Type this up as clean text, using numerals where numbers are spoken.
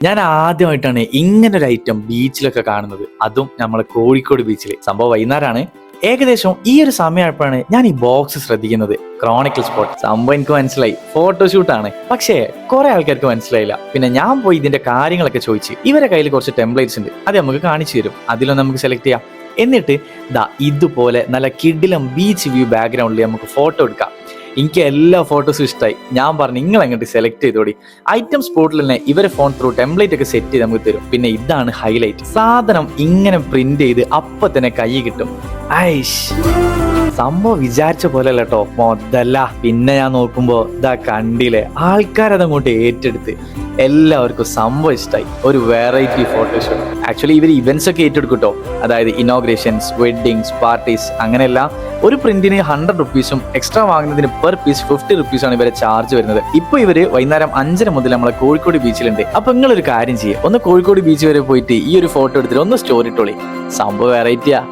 ഞാൻ ആദ്യമായിട്ടാണ് ഇങ്ങനെ ഒരു ഐറ്റം ബീച്ചിലൊക്കെ കാണുന്നത്, അതും നമ്മളെ കോഴിക്കോട് ബീച്ചിൽ. സംഭവം വൈകുന്നേരമാണ്. ഏകദേശം ഈ ഒരു സമയമായപ്പോഴാണ് ഞാൻ ഈ ബോക്സ് ശ്രദ്ധിക്കുന്നത്. Chronicle spot. സംഭവം എനിക്ക് മനസ്സിലായി, ഫോട്ടോഷൂട്ടാണ്. പക്ഷേ കുറെ ആൾക്കാർക്ക് മനസ്സിലായില്ല. പിന്നെ ഞാൻ പോയി ഇതിന്റെ കാര്യങ്ങളൊക്കെ ചോദിച്ച് ഇവരെ കയ്യിൽ കുറച്ച് ടെംപ്ലേറ്റ്സ് ഉണ്ട്, അത് നമുക്ക് കാണിച്ചു തരും. അതിലൊന്ന് നമുക്ക് സെലക്ട് ചെയ്യാം. എന്നിട്ട് ഇതുപോലെ നല്ല കിടിലം ബീച്ച് വ്യൂ ബാക്ക്ഗ്രൗണ്ടിൽ നമുക്ക് ഫോട്ടോ എടുക്കാം. എനിക്ക് എല്ലാ ഫോട്ടോസും ഇഷ്ടമായി. ഞാൻ പറഞ്ഞു നിങ്ങൾ അങ്ങോട്ട് സെലക്ട് ചെയ്തോടി. ഐറ്റം സ്പോട്ടിൽ തന്നെ ഇവരെ ഫോൺ ത്രൂ ടെംപ്ലേറ്റ് ഒക്കെ സെറ്റ് ചെയ്ത് നമുക്ക് തരും. പിന്നെ ഇതാണ് ഹൈലൈറ്റ്, സാധനം ഇങ്ങനെ പ്രിന്റ് ചെയ്ത് അപ്പൊ തന്നെ കൈ കിട്ടും. ഐഷ്, സംഭവം വിചാരിച്ച പോലെ അല്ല കേട്ടോ, മൊതല്ല. പിന്നെ ഞാൻ നോക്കുമ്പോ കണ്ടില്ലേ, ആൾക്കാരതങ്ങോട്ട് ഏറ്റെടുത്ത് എല്ലാവർക്കും സംഭവം ഇഷ്ടമായി. ഒരു വെറൈറ്റി ഫോട്ടോഷൂട്ട്. ആക്ച്വലി ഇവർ ഇവന്റ്സ് ഒക്കെ ഏറ്റെടുക്കും കേട്ടോ, അതായത് ഇനോഗ്രേഷൻസ്, വെഡ്ഡിങ്സ്, പാർട്ടീസ്, അങ്ങനെയല്ല. ഒരു പ്രിന്റിന് 100 റുപ്പീസും എക്സ്ട്രാ വാങ്ങുന്നതിന് പെർ പീസ് 50 റുപ്പീസാണ് ഇവരെ ചാർജ് വരുന്നത്. ഇപ്പൊ ഇവര് വൈകുന്നേരം 5:30 മുതൽ നമ്മളെ കോഴിക്കോട് ബീച്ചിലുണ്ട്. അപ്പൊ നിങ്ങളൊരു കാര്യം ചെയ്യുക, ഒന്ന് കോഴിക്കോട് ബീച്ച് വരെ പോയിട്ട് ഈ ഒരു ഫോട്ടോ എടുത്തിട്ട് ഒന്ന് സ്റ്റോറി ഇട്ടോളി. സംഭവം വെറൈറ്റിയാ.